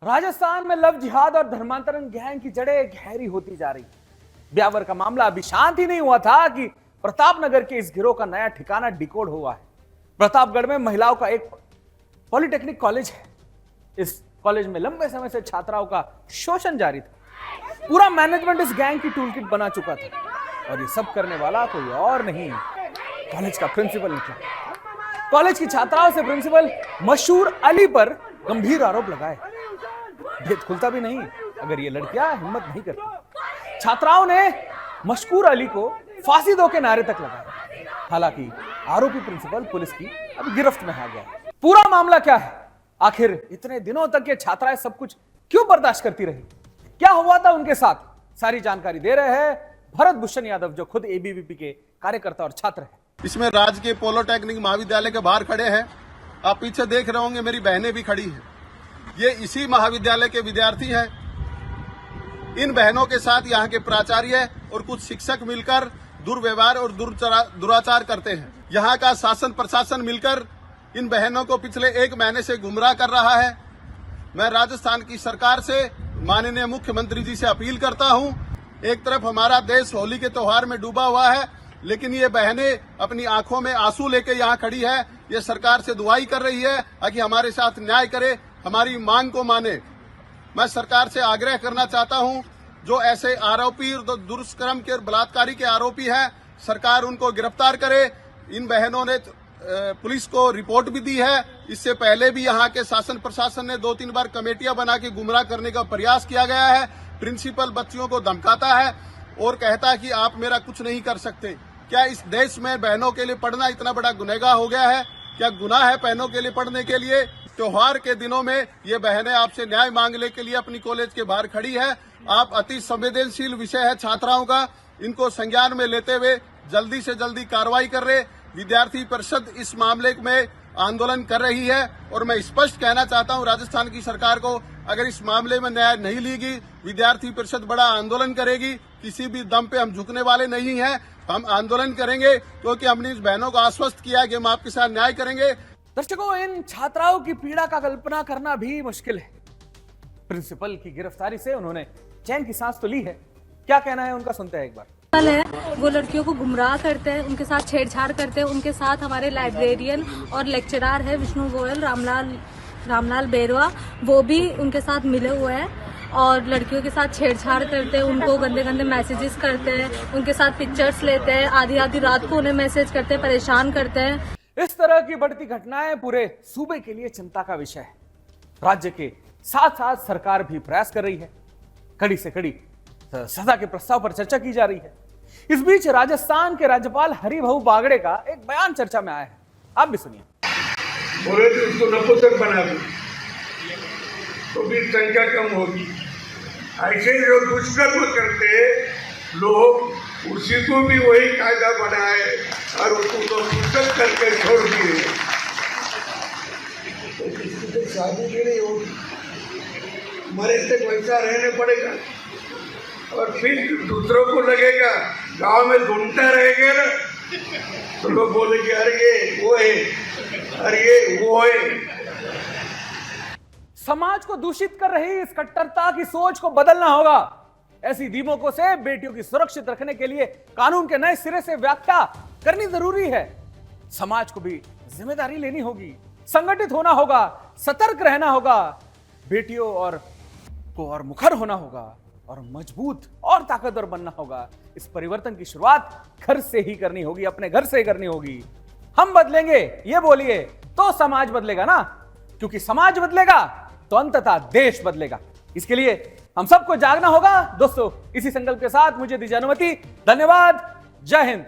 राजस्थान में लव जिहाद और धर्मांतरण गैंग की जड़ें गहरी होती जा रही। ब्यावर का मामला अभी शांत ही नहीं हुआ था कि प्रतापनगर के इस गिरोह का नया ठिकाना डिकोड हुआ है। प्रतापगढ़ में महिलाओं का एक पॉलिटेक्निक कॉलेज है। इस कॉलेज में लंबे समय से छात्राओं का शोषण जारी था। पूरा मैनेजमेंट इस गैंग की टूलकिट बना चुका था और ये सब करने वाला कोई और नहीं, कॉलेज का प्रिंसिपल निकला। कॉलेज की छात्राओं से प्रिंसिपल मशहूर अली पर गंभीर आरोप लगाए। भेद खुलता भी नहीं अगर ये लड़कियां हिम्मत नहीं करती। छात्राओं ने मशहूर अली को फांसी दो के नारे तक लगाए। हालांकि आरोपी प्रिंसिपल पुलिस की अब गिरफ्त में आ गया। पूरा मामला क्या है? आखिर इतने दिनों तक ये छात्राएं सब कुछ क्यों बर्दाश्त करती रही? क्या हुआ था उनके साथ? सारी जानकारी दे रहे हैं भरत भूषण यादव, जो खुद एबीवीपी के कार्यकर्ता और छात्र हैं। इसमें राजकीय पॉलिटेक्निक महाविद्यालय के बाहर खड़े हैं। आप पीछे देख रहे होंगे मेरी बहनें भी खड़ी हैं। ये इसी महाविद्यालय के विद्यार्थी हैं। इन बहनों के साथ यहाँ के प्राचार्य और कुछ शिक्षक मिलकर दुर्व्यवहार और दुराचार करते हैं। यहाँ का शासन प्रशासन मिलकर इन बहनों को पिछले 1 महीने से गुमराह कर रहा है। मैं राजस्थान की सरकार से, माननीय मुख्यमंत्री जी से अपील करता हूँ। एक तरफ हमारा देश होली के त्योहार में डूबा हुआ है, लेकिन ये बहनें अपनी आंखों में आंसू लेके यहाँ खड़ी है। ये सरकार से दुआई कर रही है कि हमारे साथ न्याय करे, हमारी मांग को माने। मैं सरकार से आग्रह करना चाहता हूँ, जो ऐसे आरोपी और दुष्कर्म के बलात्कारी के आरोपी हैं, सरकार उनको गिरफ्तार करे। इन बहनों ने पुलिस को रिपोर्ट भी दी है। इससे पहले भी यहाँ के शासन प्रशासन ने 2-3 बार कमेटियां बना के गुमराह करने का प्रयास किया गया है। प्रिंसिपल बच्चियों को धमकाता है और कहता है कि आप मेरा कुछ नहीं कर सकते। क्या इस देश में बहनों के लिए पढ़ना इतना बड़ा गुनहगार हो गया है? क्या गुनाह है बहनों के लिए पढ़ने के लिए? त्योहार के दिनों में ये बहनें आपसे न्याय मांगने के लिए अपनी कॉलेज के बाहर खड़ी है। आप अति संवेदनशील विषय है छात्राओं का, इनको संज्ञान में लेते हुए जल्दी से जल्दी कार्रवाई कर रहे। विद्यार्थी परिषद इस मामले में आंदोलन कर रही है और मैं स्पष्ट कहना चाहता हूं राजस्थान की सरकार को, अगर इस मामले में न्याय नहीं लेगी, विद्यार्थी परिषद बड़ा आंदोलन करेगी। किसी भी दम पे हम झुकने वाले नहीं हैं। हम आंदोलन करेंगे क्योंकि हमने इस बहनों को आश्वस्त किया है कि हम आपके साथ न्याय करेंगे। दर्शकों, इन छात्राओं की पीड़ा का कल्पना करना भी मुश्किल है। प्रिंसिपल की गिरफ्तारी से उन्होंने चैन की सांस तो ली है। क्या कहना है उनका, सुनते हैं एक बार। है वो लड़कियों को गुमराह करते हैं, उनके साथ छेड़छाड़ करते हैं। उनके साथ हमारे लाइब्रेरियन और लेक्चरर है विष्णु गोयल, रामलाल बेरवा, वो भी उनके साथ मिले हुए हैं और लड़कियों के साथ छेड़छाड़ करते हैं। उनको गंदे गंदे मैसेजेस करते हैं, उनके साथ पिक्चर्स लेते हैं, आधी रात को उन्हें मैसेज करते हैं, परेशान करते हैं। इस तरह की बढ़ती घटनाएं पूरे सूबे के लिए चिंता का विषय है। राज्य के साथ साथ सरकार भी प्रयास कर रही है। कड़ी से कड़ी सजा के प्रस्ताव पर चर्चा की जा रही है। इस बीच राजस्थान के राज्यपाल हरिभाऊ बागड़े का एक बयान चर्चा में आया है। आप भी सुनिए। बोले तो उसको नपुंसक बना दो तो भी संख्या कम होगी। ऐसे जो दुष्कर्म करते लोग, उसी को भी वही कायदा बनाए और उसको नपुंसक करके छोड़ दिए। तो किसी से शादी भी नहीं होगी, मरे तक वैसा रहने पड़ेगा। और फिर दूसरों को लगेगा, गांव में ढूंढता रहेगा ना, तो लोग बोलेंगे अरे ये वो है, अरे ये वो है। समाज को दूषित कर रही इस कट्टरता की सोच को बदलना होगा। ऐसी दीमकों से बेटियों की सुरक्षित रखने के लिए कानून के नए सिरे से व्याख्या करनी जरूरी है। समाज को भी जिम्मेदारी लेनी होगी, संगठित होना होगा, सतर्क रहना होगा, बेटियों को और मुखर होना होगा और मजबूत और ताकतवर बनना होगा। इस परिवर्तन की शुरुआत घर से ही करनी होगी, अपने घर से ही करनी होगी। हम बदलेंगे ये बोलिए तो समाज बदलेगा ना, क्योंकि समाज बदलेगा तो अंततः देश बदलेगा। इसके लिए हम सबको जागना होगा। दोस्तों, इसी संकल्प के साथ मुझे दीजिए अनुमति। धन्यवाद। जय हिंद।